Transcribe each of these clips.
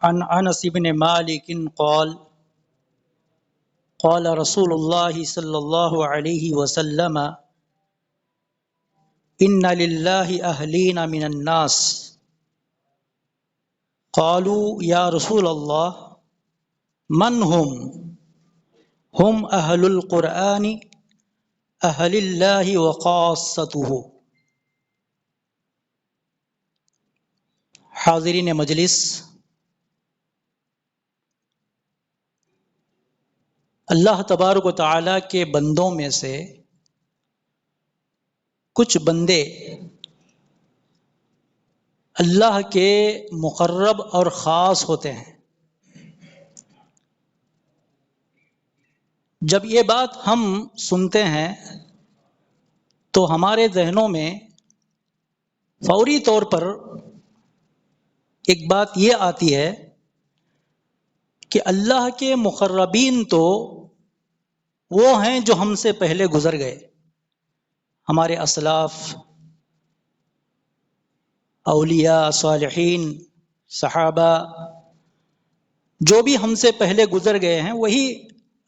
عن انس بن مالک قال قال رسول اللہ صلی اللہ علیہ وسلم ان للہ اہلین من الناس قالوا یا رسول اللہ من ہم اہل القرآن اہل اللہ وخاصتہ۔ حاضرین مجلس، اللہ تبارک و تعالیٰ کے بندوں میں سے کچھ بندے اللہ کے مقرب اور خاص ہوتے ہیں۔ جب یہ بات ہم سنتے ہیں تو ہمارے ذہنوں میں فوری طور پر ایک بات یہ آتی ہے کہ اللہ کے مقربین تو وہ ہیں جو ہم سے پہلے گزر گئے، ہمارے اسلاف، اولیاء، صالحین، صحابہ، جو بھی ہم سے پہلے گزر گئے ہیں وہی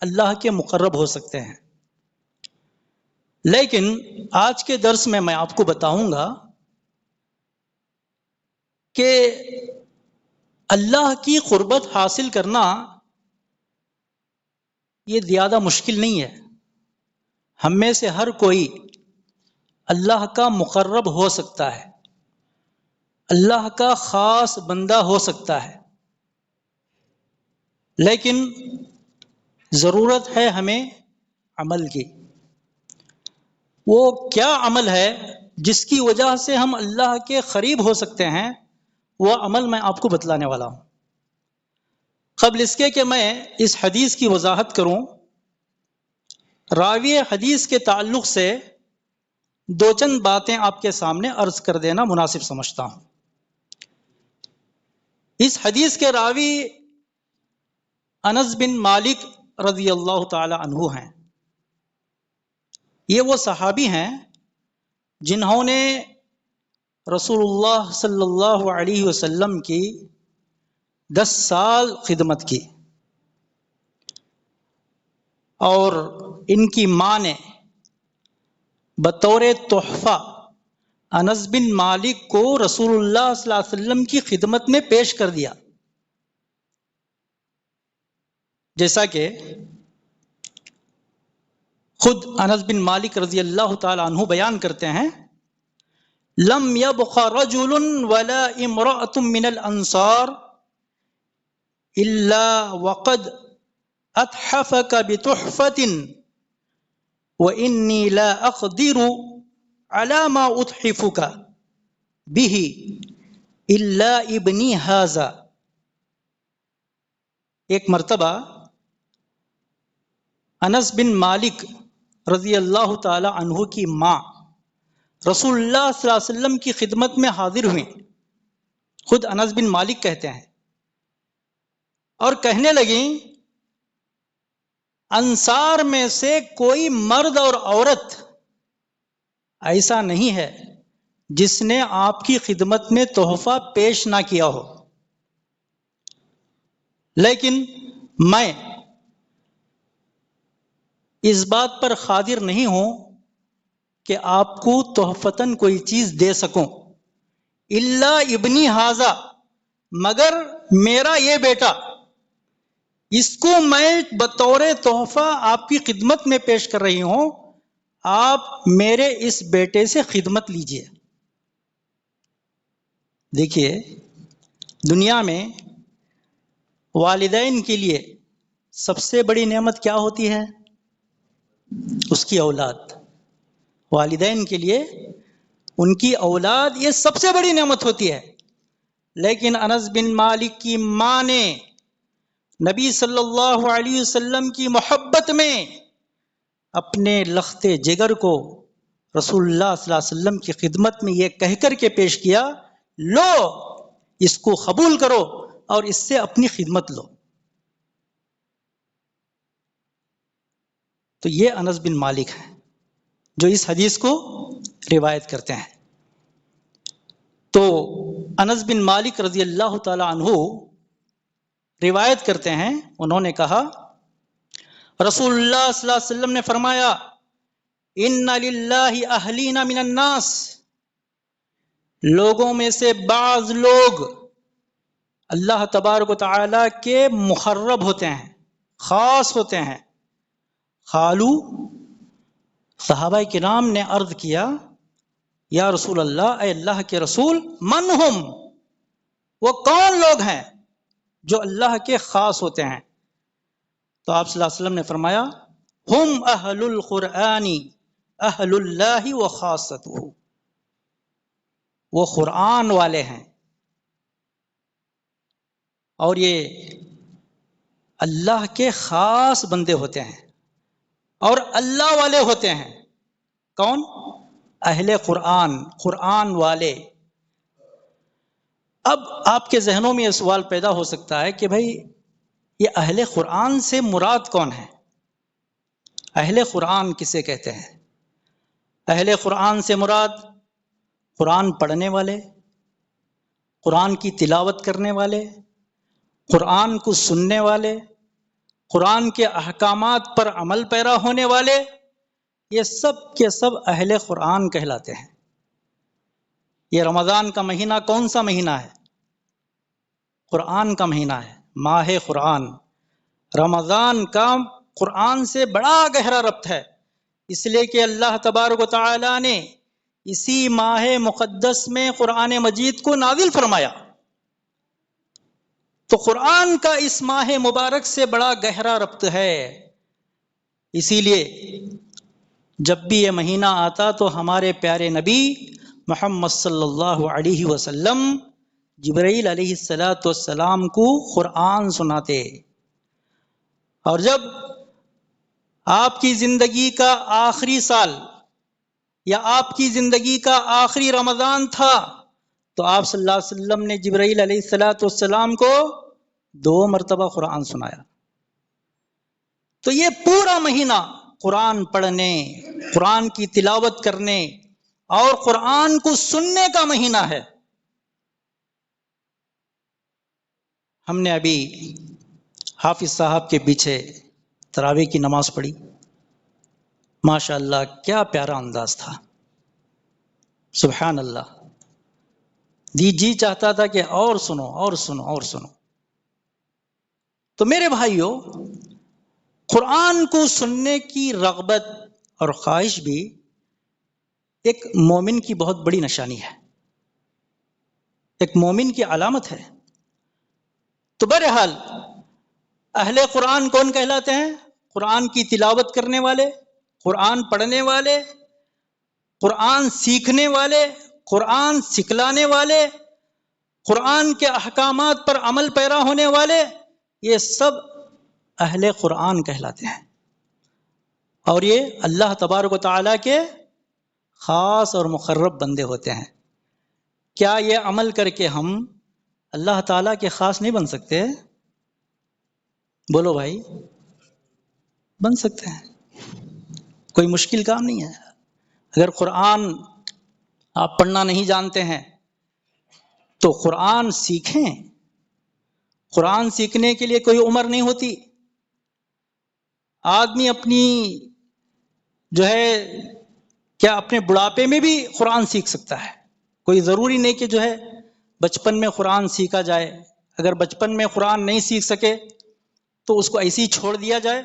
اللہ کے مقرب ہو سکتے ہیں۔ لیکن آج کے درس میں آپ کو بتاؤں گا کہ اللہ کی قربت حاصل کرنا یہ زیادہ مشکل نہیں ہے۔ ہم میں سے ہر کوئی اللہ کا مقرب ہو سکتا ہے، اللہ کا خاص بندہ ہو سکتا ہے، لیکن ضرورت ہے ہمیں عمل کی۔ وہ کیا عمل ہے جس کی وجہ سے ہم اللہ کے قریب ہو سکتے ہیں، وہ عمل میں آپ کو بتلانے والا ہوں۔ قبل اس کے کہ میں اس حدیث کی وضاحت کروں، راوی حدیث کے تعلق سے دو چند باتیں آپ کے سامنے عرض کر دینا مناسب سمجھتا ہوں۔ اس حدیث کے راوی انس بن مالک رضی اللہ تعالی عنہ ہیں۔ یہ وہ صحابی ہیں جنہوں نے رسول اللہ صلی اللہ علیہ وسلم کی 10 سال خدمت کی، اور ان کی ماں نے بطور تحفہ انس بن مالک کو رسول اللہ صلی اللہ علیہ وسلم کی خدمت میں پیش کر دیا۔ جیسا کہ خود انس بن مالک رضی اللہ تعالی عنہ بیان کرتے ہیں، لم يبق رجل ولا امرأة من الانصار الا وقد اتحفك بتحفة واني لا اقدر على ما اتحفك به الا ابني هذا۔ ایک مرتبہ انس بن مالک رضی اللہ تعالی عنہ کی ماں رسول اللہ صلی اللہ علیہ وسلم کی خدمت میں حاضر ہوئیں، خود انس بن مالک کہتے ہیں، اور کہنے لگیں انصار میں سے کوئی مرد اور عورت ایسا نہیں ہے جس نے آپ کی خدمت میں تحفہ پیش نہ کیا ہو، لیکن میں اس بات پر قادر نہیں ہوں کہ آپ کو تحفتاً کوئی چیز دے سکوں، الا ابنی ھذا، مگر میرا یہ بیٹا، اس کو میں بطور تحفہ آپ کی خدمت میں پیش کر رہی ہوں، آپ میرے اس بیٹے سے خدمت لیجئے۔ دیکھیے، دنیا میں والدین کے لیے سب سے بڑی نعمت کیا ہوتی ہے؟ اس کی اولاد۔ والدین کے لیے ان کی اولاد یہ سب سے بڑی نعمت ہوتی ہے، لیکن انس بن مالک کی ماں نے نبی صلی اللہ علیہ وسلم کی محبت میں اپنے لخت جگر کو رسول اللہ صلی اللہ علیہ وسلم کی خدمت میں یہ کہہ کر کے پیش کیا، لو اس کو قبول کرو اور اس سے اپنی خدمت لو۔ تو یہ انس بن مالک ہیں جو اس حدیث کو روایت کرتے ہیں۔ تو انس بن مالک رضی اللہ تعالی عنہ روایت کرتے ہیں، انہوں نے کہا رسول اللہ صلی اللہ علیہ وسلم نے فرمایا ان للہ اہلین من الناس، لوگوں میں سے بعض لوگ اللہ تبارک و تعالی کے مقرب ہوتے ہیں، خاص ہوتے ہیں۔ قالو، صحابہ کرام نے عرض کیا یا رسول اللہ، اے اللہ کے رسول، من ہم، وہ کون لوگ ہیں جو اللہ کے خاص ہوتے ہیں؟ تو آپ صلی اللہ علیہ وسلم نے فرمایا ہم اہل القرآن اہل اللہ و خاصتہ، وہ قرآن والے ہیں اور یہ اللہ کے خاص بندے ہوتے ہیں اور اللہ والے ہوتے ہیں۔ کون؟ اہل قرآن، قرآن والے۔ اب آپ کے ذہنوں میں یہ سوال پیدا ہو سکتا ہے کہ بھائی یہ اہل قرآن سے مراد کون ہے؟ اہل قرآن کسے کہتے ہیں؟ اہل قرآن سے مراد قرآن پڑھنے والے، قرآن کی تلاوت کرنے والے، قرآن کو سننے والے، قرآن کے احکامات پر عمل پیرا ہونے والے، یہ سب کے سب اہل قرآن کہلاتے ہیں۔ یہ رمضان کا مہینہ کون سا مہینہ ہے؟ قرآن کا مہینہ ہے، ماہ قرآن۔ رمضان کا قرآن سے بڑا گہرا ربط ہے، اس لیے کہ اللہ تبارک و تعالی نے اسی ماہ مقدس میں قرآن مجید کو نازل فرمایا، تو قرآن کا اس ماہ مبارک سے بڑا گہرا ربط ہے۔ اسی لیے جب بھی یہ مہینہ آتا تو ہمارے پیارے نبی محمد صلی اللہ علیہ وسلم جبرائیل علیہ السلام کو قرآن سناتے، اور جب آپ کی زندگی کا آخری سال یا آپ کی زندگی کا آخری رمضان تھا تو آپ صلی اللہ علیہ وسلم نے جبرائیل علیہ السلام کو 2 مرتبہ قرآن سنایا۔ تو یہ پورا مہینہ قرآن پڑھنے، قرآن کی تلاوت کرنے اور قرآن کو سننے کا مہینہ ہے۔ ہم نے ابھی حافظ صاحب کے پیچھے تراویح کی نماز پڑھی، ماشاء اللہ کیا پیارا انداز تھا، سبحان اللہ۔ جی چاہتا تھا کہ اور سنو اور سنو اور سنو۔ تو میرے بھائیوں، قرآن کو سننے کی رغبت اور خواہش بھی ایک مومن کی بہت بڑی نشانی ہے، ایک مومن کی علامت ہے۔ تو بہرحال اہل قرآن کون کہلاتے ہیں؟ قرآن کی تلاوت کرنے والے، قرآن پڑھنے والے، قرآن سیکھنے والے، قرآن سکھلانے والے، قرآن کے احکامات پر عمل پیرا ہونے والے، یہ سب اہل قرآن کہلاتے ہیں، اور یہ اللہ تبارک و تعالیٰ کے خاص اور مقرب بندے ہوتے ہیں۔ کیا یہ عمل کر کے ہم اللہ تعالیٰ کے خاص نہیں بن سکتے؟ بولو بھائی، بن سکتے ہیں، کوئی مشکل کام نہیں ہے۔ اگر قرآن آپ پڑھنا نہیں جانتے ہیں تو قرآن سیکھیں۔ قرآن سیکھنے کے لیے کوئی عمر نہیں ہوتی، آدمی اپنی اپنے بڑھاپے میں بھی قرآن سیکھ سکتا ہے۔ کوئی ضروری نہیں کہ بچپن میں قرآن سیکھا جائے۔ اگر بچپن میں قرآن نہیں سیکھ سکے تو اس کو ایسے ہی چھوڑ دیا جائے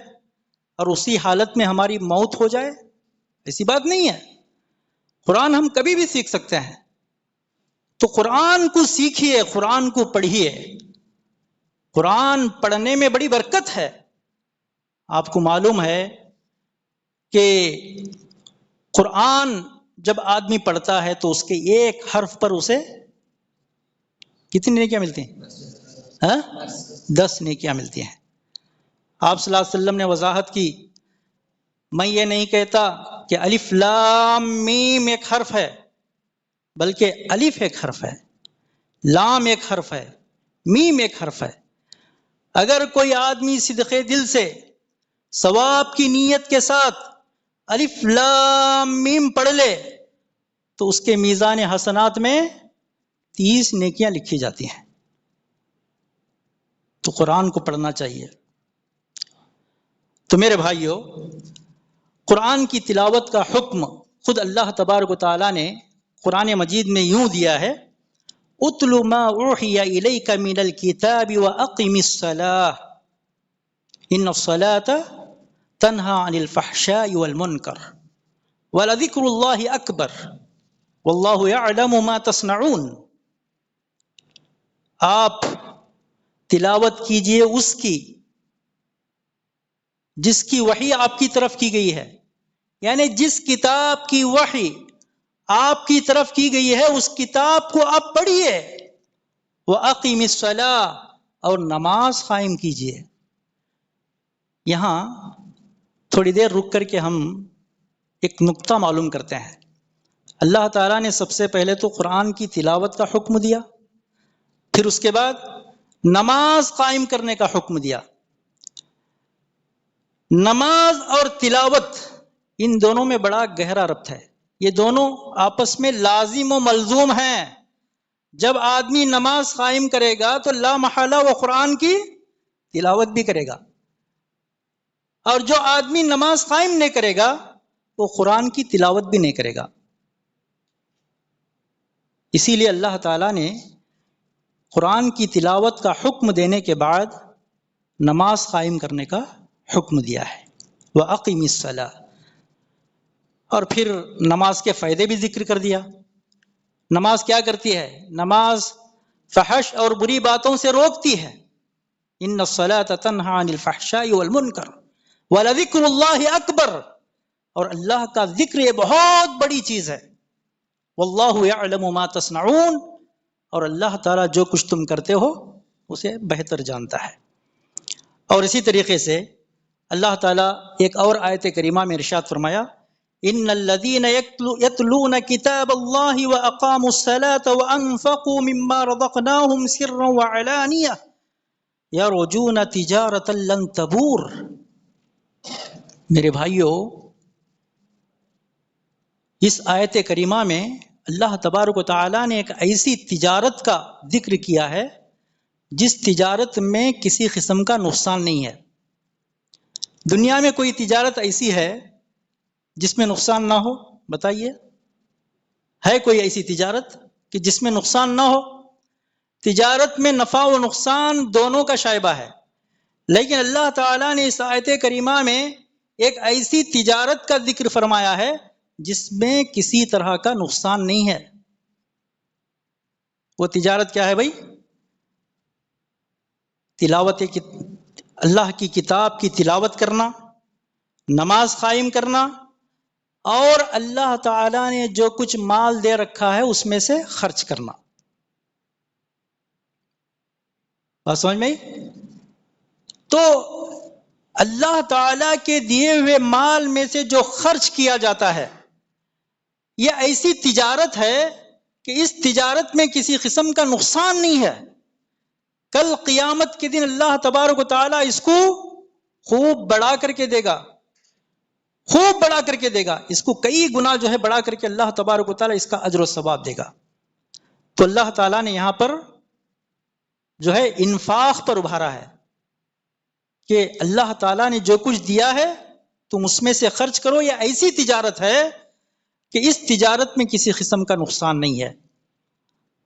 اور اسی حالت میں ہماری موت ہو جائے، ایسی بات نہیں ہے۔ قرآن ہم کبھی بھی سیکھ سکتے ہیں، تو قرآن کو سیکھیے، قرآن کو پڑھیے۔ قرآن پڑھنے میں بڑی برکت ہے۔ آپ کو معلوم ہے کہ قرآن جب آدمی پڑھتا ہے تو اس کے ایک حرف پر اسے کتنی نیکیاں ملتی ہیں؟ 10 نیکیاں ملتی ہیں۔ آپ صلی اللہ علیہ وسلم نے وضاحت کی، میں یہ نہیں کہتا کہ الف لام میم ایک حرف ہے، بلکہ الف ایک حرف ہے، لام ایک حرف ہے، میم ایک حرف ہے۔ اگر کوئی آدمی صدقے دل سے ثواب کی نیت کے ساتھ الف لام میم پڑھ لے تو اس کے میزان حسنات میں 30 نیکیاں لکھی جاتی ہیں۔ تو قرآن کو پڑھنا چاہیے۔ تو میرے بھائیوں، قرآن کی تلاوت کا حکم خود اللہ تبارک و تعالیٰ نے قرآن مجید میں یوں دیا ہے، اتل ما اوحی الیک من الکتاب واقم الصلاۃ ان الصلاۃ تنہی عن الفحشاء والمنکر ولذکر اللہ اکبر واللہ یعلم ما تصنعون۔ آپ تلاوت کیجئے اس کی جس کی وحی آپ کی طرف کی گئی ہے، یعنی جس کتاب کی وحی آپ کی طرف کی گئی ہے اس کتاب کو آپ پڑھیے، وَأَقِمِ الصَّلَاةَ اور نماز قائم کیجئے۔ یہاں تھوڑی دیر رک کر کے ہم ایک نقطہ معلوم کرتے ہیں۔ اللہ تعالیٰ نے سب سے پہلے تو قرآن کی تلاوت کا حکم دیا، پھر اس کے بعد نماز قائم کرنے کا حکم دیا۔ نماز اور تلاوت ان دونوں میں بڑا گہرا ربط ہے، یہ دونوں آپس میں لازم و ملزوم ہیں۔ جب آدمی نماز قائم کرے گا تو لا محالہ وہ قرآن کی تلاوت بھی کرے گا، اور جو آدمی نماز قائم نہیں کرے گا وہ قرآن کی تلاوت بھی نہیں کرے گا۔ اسی لیے اللہ تعالیٰ نے قرآن کی تلاوت کا حکم دینے کے بعد نماز قائم کرنے کا حکم دیا ہے، وَأَقِمِ الصَّلَاةَ، اور پھر نماز کے فائدے بھی ذکر کر دیا۔ نماز کیا کرتی ہے؟ نماز فحش اور بری باتوں سے روکتی ہے، ان الصلاۃ تنہی عن الفحشاء والمنکر ولذکر اللہ اکبر، اور اللہ کا ذکر یہ بہت بڑی چیز ہے، واللہ یعلم ما تصنعون، اور اللہ تعالیٰ جو کچھ تم کرتے ہو اسے بہتر جانتا ہے۔ اور اسی طریقے سے اللہ تعالیٰ ایک اور آیت کریمہ میں ارشاد فرمایا، ان الذین یتلون کتاب اللہ واقاموا الصلاۃ وانفقوا مما رزقناہم سرا وعلانیہ یرجون تجارۃ لن تبور۔ میرے بھائیوں، اس آیت کریمہ میں اللہ تبارک و تعالیٰ نے ایک ایسی تجارت کا ذکر کیا ہے جس تجارت میں کسی قسم کا نقصان نہیں ہے۔ دنیا میں کوئی تجارت ایسی ہے جس میں نقصان نہ ہو؟ بتائیے، ہے کوئی ایسی تجارت کہ جس میں نقصان نہ ہو؟ تجارت میں نفع و نقصان دونوں کا شائبہ ہے، لیکن اللہ تعالیٰ نے اس آیت کریمہ میں ایک ایسی تجارت کا ذکر فرمایا ہے جس میں کسی طرح کا نقصان نہیں ہے۔ وہ تجارت کیا ہے بھائی؟ تلاوت، اللہ کی کتاب کی تلاوت کرنا، نماز قائم کرنا، اور اللہ تعالیٰ نے جو کچھ مال دے رکھا ہے اس میں سے خرچ کرنا۔ بات سمجھ میں آئی؟ تو اللہ تعالیٰ کے دیے ہوئے مال میں سے جو خرچ کیا جاتا ہے یہ ایسی تجارت ہے کہ اس تجارت میں کسی قسم کا نقصان نہیں ہے۔ کل قیامت کے دن اللہ تبارک و تعالیٰ اس کو خوب بڑھا کر کے دے گا، خوب بڑھا کر کے دے گا، اس کو کئی گنا جو ہے بڑھا کر کے اللہ تبارک و تعالیٰ اس کا اجر و ثواب دے گا۔ تو اللہ تعالیٰ نے یہاں پر جو ہے انفاق پر ابھارا ہے کہ اللہ تعالیٰ نے جو کچھ دیا ہے تم اس میں سے خرچ کرو، یہ ایسی تجارت ہے کہ اس تجارت میں کسی قسم کا نقصان نہیں ہے۔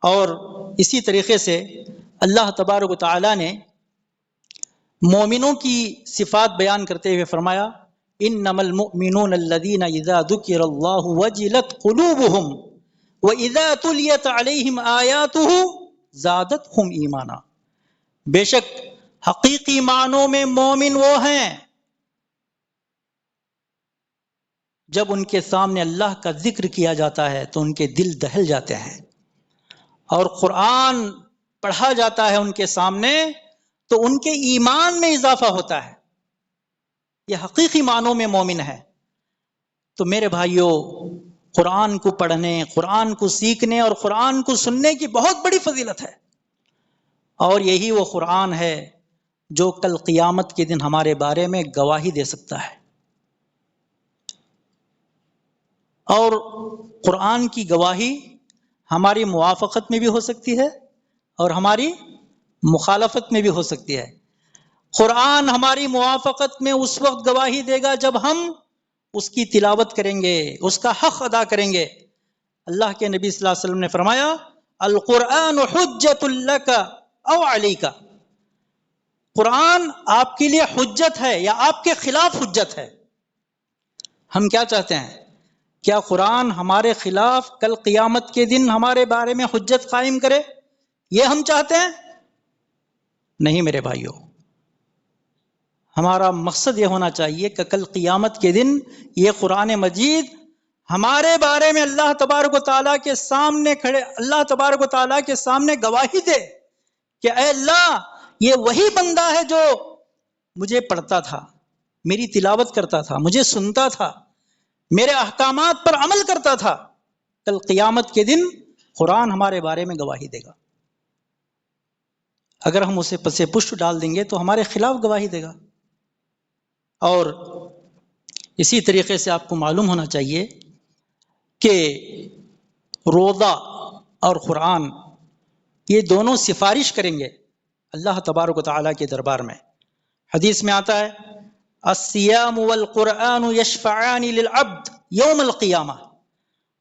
اور اسی طریقے سے اللہ تبارک و تعالیٰ نے مومنوں کی صفات بیان کرتے ہوئے فرمایا، انما المؤمنون الذین اذا ذکر اللہ وجلت قلوبهم واذا تلیت علیہم آیاتہ زادتہم ایمانا۔ بے شک حقیقی معنوں میں مومن وہ ہیں جب ان کے سامنے اللہ کا ذکر کیا جاتا ہے تو ان کے دل دہل جاتے ہیں، اور قرآن پڑھا جاتا ہے ان کے سامنے تو ان کے ایمان میں اضافہ ہوتا ہے۔ یہ حقیقی معنوں میں مومن ہے۔ تو میرے بھائیوں، قرآن کو پڑھنے، قرآن کو سیکھنے اور قرآن کو سننے کی بہت بڑی فضیلت ہے، اور یہی وہ قرآن ہے جو کل قیامت کے دن ہمارے بارے میں گواہی دے سکتا ہے۔ اور قرآن کی گواہی ہماری موافقت میں بھی ہو سکتی ہے اور ہماری مخالفت میں بھی ہو سکتی ہے. قرآن ہماری موافقت میں اس وقت گواہی دے گا جب ہم اس کی تلاوت کریں گے، اس کا حق ادا کریں گے. اللہ کے نبی صلی اللہ علیہ وسلم نے فرمایا القرآن حجت لک او علیک. قرآن آپ کے لیے حجت ہے یا آپ کے خلاف حجت ہے. ہم کیا چاہتے ہیں؟ کیا قرآن ہمارے خلاف کل قیامت کے دن ہمارے بارے میں حجت قائم کرے؟ یہ ہم چاہتے ہیں؟ نہیں میرے بھائیوں، ہمارا مقصد یہ ہونا چاہیے کہ کل قیامت کے دن یہ قرآن مجید ہمارے بارے میں اللہ تبارک و تعالیٰ کے سامنے کھڑے، اللہ تبارک و تعالیٰ کے سامنے گواہی دے کہ اے اللہ، یہ وہی بندہ ہے جو مجھے پڑھتا تھا، میری تلاوت کرتا تھا، مجھے سنتا تھا، میرے احکامات پر عمل کرتا تھا. کل قیامت کے دن قرآن ہمارے بارے میں گواہی دے گا. اگر ہم اسے پسے پشت ڈال دیں گے تو ہمارے خلاف گواہی دے گا. اور اسی طریقے سے آپ کو معلوم ہونا چاہیے کہ روضہ اور قرآن یہ دونوں سفارش کریں گے اللہ تبارک و تعالیٰ کے دربار میں. حدیث میں آتا ہے الصیام والقرآن یشفعان للعبد یوم القیامہ.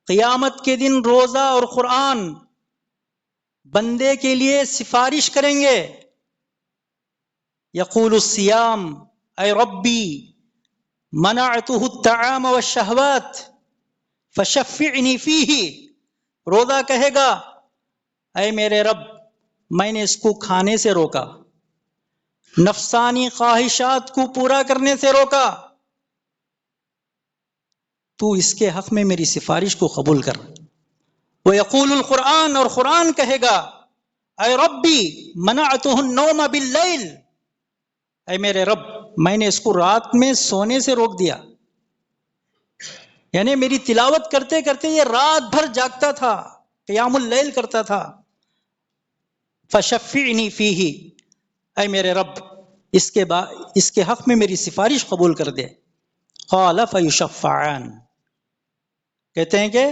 قیامت کے دن روزہ اور قرآن بندے کے لیے سفارش کریں گے. یقول الصیام اے ربی منعته الطعام والشہوات فشفعنی فیہ. روزہ کہے گا اے میرے رب، میں نے اس کو کھانے سے روکا، نفسانی خواہشات کو پورا کرنے سے روکا، تو اس کے حق میں میری سفارش کو قبول کر. وَيَقُولُ القرآن، اور قرآن کہے گا اے ربی منعته النوم باللیل، اے میرے رب، میں نے اس کو رات میں سونے سے روک دیا. یعنی میری تلاوت کرتے کرتے یہ رات بھر جاگتا تھا، قیام اللیل کرتا تھا. فشفعنی فیہ، اے میرے رب، اس کے حق میں میری سفارش قبول کر دے. قال فیشفعان، کہتے ہیں کہ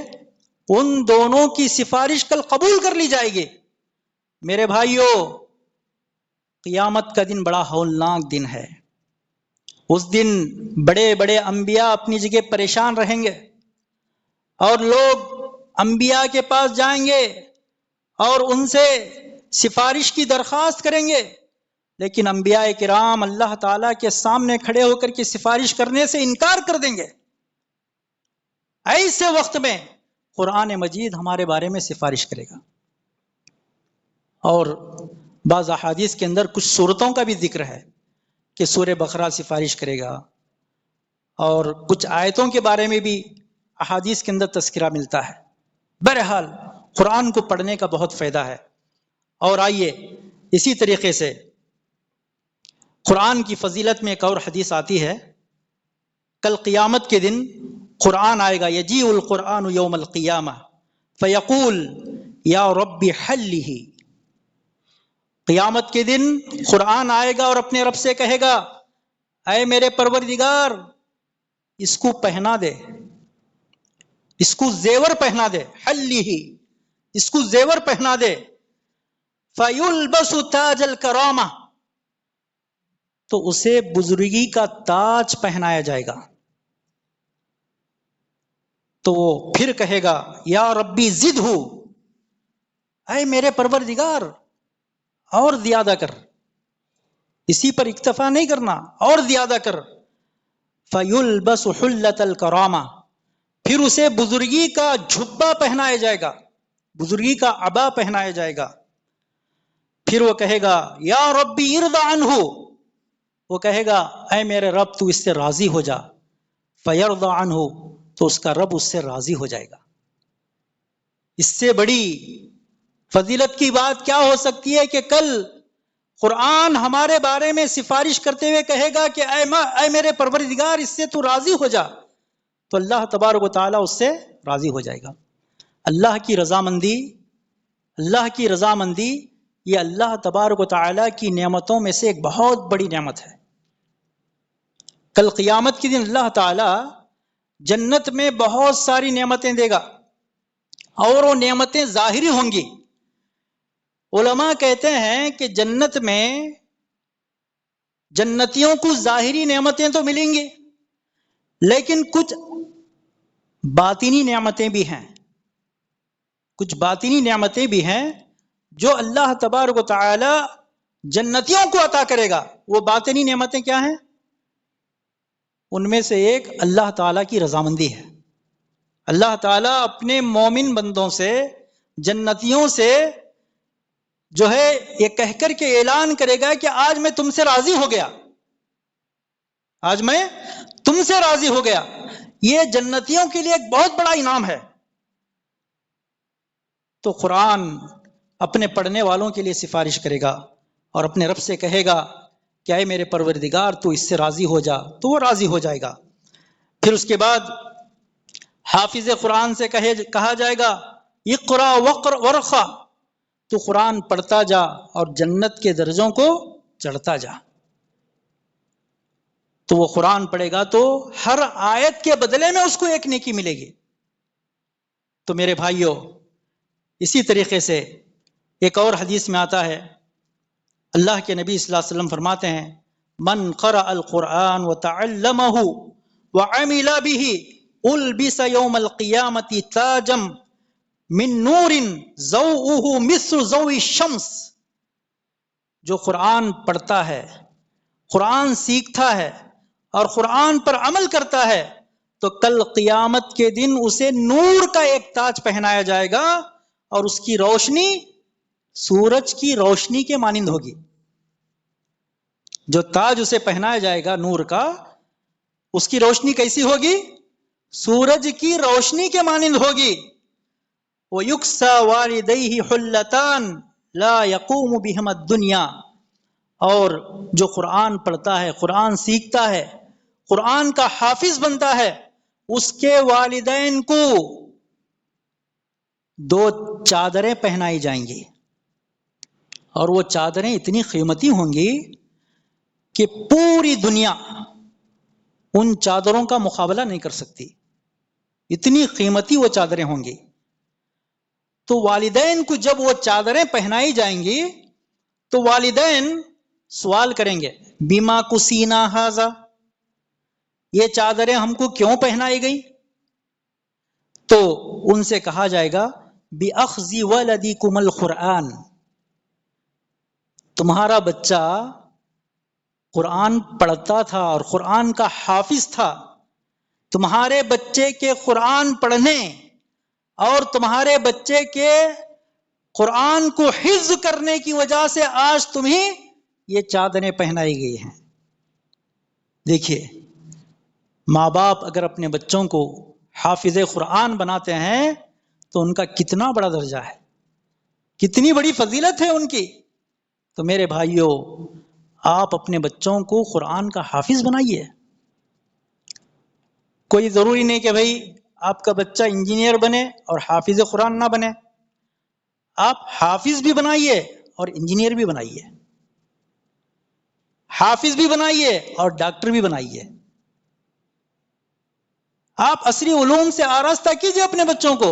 ان دونوں کی سفارش کل قبول کر لی جائے گی. میرے بھائیوں، قیامت کا دن بڑا ہولناک دن ہے. اس دن بڑے بڑے انبیاء اپنی جگہ پریشان رہیں گے اور لوگ انبیاء کے پاس جائیں گے اور ان سے سفارش کی درخواست کریں گے، لیکن انبیاء کرام اللہ تعالیٰ کے سامنے کھڑے ہو کر کے سفارش کرنے سے انکار کر دیں گے. ایسے وقت میں قرآن مجید ہمارے بارے میں سفارش کرے گا. اور بعض احادیث کے اندر کچھ صورتوں کا بھی ذکر ہے کہ سورہ بقرہ سفارش کرے گا، اور کچھ آیتوں کے بارے میں بھی احادیث کے اندر تذکرہ ملتا ہے. بہرحال قرآن کو پڑھنے کا بہت فائدہ ہے. اور آئیے اسی طریقے سے قرآن کی فضیلت میں ایک اور حدیث آتی ہے. کل قیامت کے دن قرآن آئے گا، یجیء القرآن یوم القیامہ فیقول یا رب حلہ. قیامت کے دن قرآن آئے گا اور اپنے رب سے کہے گا اے میرے پروردگار، اس کو پہنا دے، اس کو زیور پہنا دے. حلہ، اس کو زیور پہنا دے. فیلبس تاج الکرامہ، تو اسے بزرگی کا تاج پہنایا جائے گا. تو وہ پھر کہے گا یا ربی زدہ، اے میرے پروردگار اور زیادہ کر، اسی پر اکتفا نہیں کرنا، اور زیادہ کر. فیلبس حلۃ الکرامہ، پھر اسے بزرگی کا جھبا پہنایا جائے گا، بزرگی کا عبا پہنایا جائے گا. پھر وہ کہے گا یا ربی ارض عنہ، وہ کہے گا اے میرے رب تو اس سے راضی ہو جا. فیرضى عنہ، تو اس کا رب اس سے راضی ہو جائے گا. اس سے بڑی فضیلت کی بات کیا ہو سکتی ہے کہ کل قرآن ہمارے بارے میں سفارش کرتے ہوئے کہے گا کہ اے میرے پروردگار، اس سے تو راضی ہو جا، تو اللہ تبارک و تعالیٰ اس سے راضی ہو جائے گا. اللہ کی رضامندی، اللہ کی رضامندی یہ اللہ تبارک و تعالیٰ کی نعمتوں میں سے ایک بہت بڑی نعمت ہے. کل قیامت کے دن اللہ تعالیٰ جنت میں بہت ساری نعمتیں دے گا، اور وہ نعمتیں ظاہری ہوں گی. علماء کہتے ہیں کہ جنت میں جنتیوں کو ظاہری نعمتیں تو ملیں گی، لیکن کچھ باطنی نعمتیں بھی ہیں، کچھ باطنی نعمتیں بھی ہیں جو اللہ تبارک و تعالی جنتیوں کو عطا کرے گا۔ وہ باطنی نعمتیں کیا ہیں؟ ان میں سے ایک اللہ تعالیٰ کی رضامندی ہے۔ اللہ تعالیٰ اپنے مومن بندوں سے، جنتیوں سے جو ہے یہ کہہ کر کے اعلان کرے گا کہ آج میں تم سے راضی ہو گیا، آج میں تم سے راضی ہو گیا۔ یہ جنتیوں کے لیے ایک بہت بڑا انعام ہے۔ تو قرآن اپنے پڑھنے والوں کے لیے سفارش کرے گا اور اپنے رب سے کہے گا کہ اے میرے پروردگار تو اس سے راضی ہو جا، تو وہ راضی ہو جائے گا۔ پھر اس کے بعد حافظ قرآن سے کہا جائے گا اقرا ورقا، تو قرآن پڑھتا جا اور جنت کے درجوں کو چڑھتا جا۔ تو وہ قرآن پڑھے گا تو ہر آیت کے بدلے میں اس کو ایک نیکی ملے گی۔ تو میرے بھائیوں، اسی طریقے سے ایک اور حدیث میں آتا ہے، اللہ کے نبی صلی اللہ علیہ وسلم فرماتے ہیں من قرأ القرآن وتعلمه وعمل به البس يوم القیامة تاجا من نور ضوءه مثل ضوء الشمس۔ جو قرآن پڑھتا ہے، قرآن سیکھتا ہے اور قرآن پر عمل کرتا ہے تو کل قیامت کے دن اسے نور کا ایک تاج پہنایا جائے گا اور اس کی روشنی سورج کی روشنی کے مانند ہوگی۔ جو تاج اسے پہنایا جائے گا نور کا، اس کی روشنی کیسی ہوگی؟ سورج کی روشنی کے مانند ہوگی۔ وَيُكْسَى وَالِدَيْهِ حُلَّتَانِ لَا يَقُومُ بِهِمَا الدُّنْيَا، اور جو قرآن پڑھتا ہے، قرآن سیکھتا ہے، قرآن کا حافظ بنتا ہے، اس کے والدین کو 2 چادریں پہنائی جائیں گی، اور وہ چادریں اتنی قیمتی ہوں گی کہ پوری دنیا ان چادروں کا مقابلہ نہیں کر سکتی، اتنی قیمتی وہ چادریں ہوں گی۔ تو والدین کو جب وہ چادریں پہنائی جائیں گی تو والدین سوال کریں گے بیما کسینا ھذا، یہ چادریں ہم کو کیوں پہنائی گئی؟ تو ان سے کہا جائے گا بِأَخْذِ وَلَدِكُمُ الْقُرْآنَ، تمہارا بچہ قرآن پڑھتا تھا اور قرآن کا حافظ تھا، تمہارے بچے کے قرآن پڑھنے اور تمہارے بچے کے قرآن کو حفظ کرنے کی وجہ سے آج تمہیں یہ چادریں پہنائی گئی ہیں۔ دیکھیے، ماں باپ اگر اپنے بچوں کو حافظ قرآن بناتے ہیں تو ان کا کتنا بڑا درجہ ہے، کتنی بڑی فضیلت ہے ان کی۔ تو میرے بھائیوں، آپ اپنے بچوں کو قرآن کا حافظ بنائیے۔ کوئی ضروری نہیں کہ بھائی آپ کا بچہ انجینئر بنے اور حافظ قرآن نہ بنے، آپ حافظ بھی بنائیے اور انجینئر بھی بنائیے، حافظ بھی بنائیے اور ڈاکٹر بھی بنائیے۔ آپ عصری علوم سے آراستہ کیجئے اپنے بچوں کو،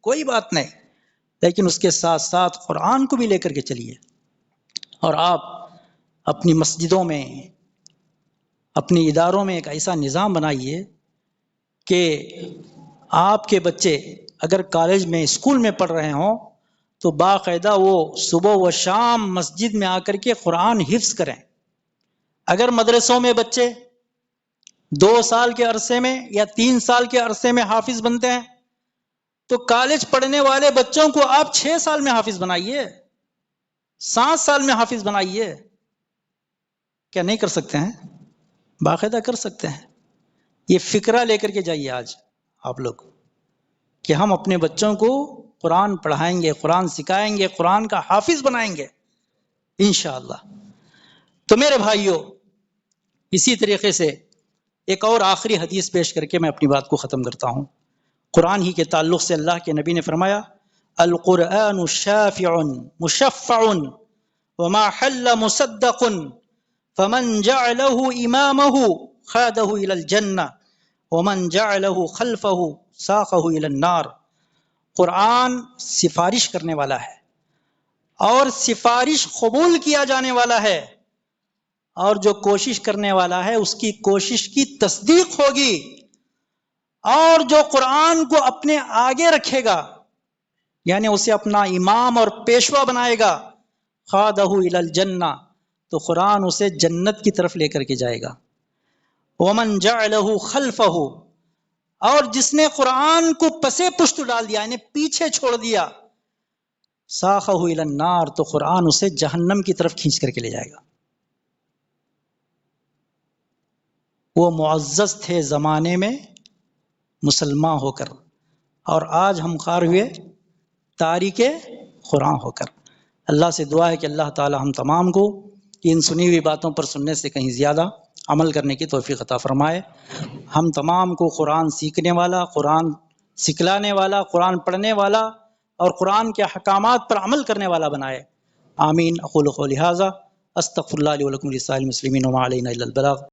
کوئی بات نہیں، لیکن اس کے ساتھ ساتھ قرآن کو بھی لے کر کے چلیے۔ اور آپ اپنی مسجدوں میں، اپنے اداروں میں ایک ایسا نظام بنائیے کہ آپ کے بچے اگر کالج میں، اسکول میں پڑھ رہے ہوں تو باقاعدہ وہ صبح و شام مسجد میں آ کر کے قرآن حفظ کریں۔ اگر مدرسوں میں بچے 2 سال کے عرصے میں یا 3 سال کے عرصے میں حافظ بنتے ہیں تو کالج پڑھنے والے بچوں کو آپ 6 سال میں حافظ بنائیے، 7 سال میں حافظ بنائیے۔ کیا نہیں کر سکتے ہیں؟ باقاعدہ کر سکتے ہیں۔ یہ فکرہ لے کر کے جائیے آج آپ لوگ کہ ہم اپنے بچوں کو قرآن پڑھائیں گے، قرآن سکھائیں گے، قرآن کا حافظ بنائیں گے انشاءاللہ۔ تو میرے بھائیوں، اسی طریقے سے ایک اور آخری حدیث پیش کر کے میں اپنی بات کو ختم کرتا ہوں۔ قرآن ہی کے تعلق سے اللہ کے نبی نے فرمایا القرآن شافع مشفع وما حل مصدق فمن جعله امامه خاده الى الجنہ ومن جعله خلفه ساقه الى النار۔ قرآن سفارش کرنے والا ہے اور سفارش قبول کیا جانے والا ہے، اور جو کوشش کرنے والا ہے اس کی کوشش کی تصدیق ہوگی، اور جو قرآن کو اپنے آگے رکھے گا، یعنی اسے اپنا امام اور پیشوا بنائے گا، خادہ الی الجنہ، تو قرآن اسے جنت کی طرف لے کر کے جائے گا۔ ومن جعلہ خلفہ، اور جس نے قرآن کو پسے پشت ڈال دیا، یعنی پیچھے چھوڑ دیا، ساقہ الی النار، تو قرآن اسے جہنم کی طرف کھینچ کر کے لے جائے گا۔ وہ معزز تھے زمانے میں مسلمان ہو کر، اور آج ہم خوار ہوئے تاریک قرآن ہو کر۔ اللہ سے دعا ہے کہ اللہ تعالی ہم تمام کو ان سنی ہوئی باتوں پر سننے سے کہیں زیادہ عمل کرنے کی توفیق عطا فرمائے۔ ہم تمام کو قرآن سیکھنے والا، قرآن سکھلانے والا، قرآن پڑھنے والا اور قرآن کے احکامات پر عمل کرنے والا بنائے۔ آمین۔ اقول قولی ھذا استغفر اللہ لی ولکم ولسائر المسلمین وما علینا الا البلاغ۔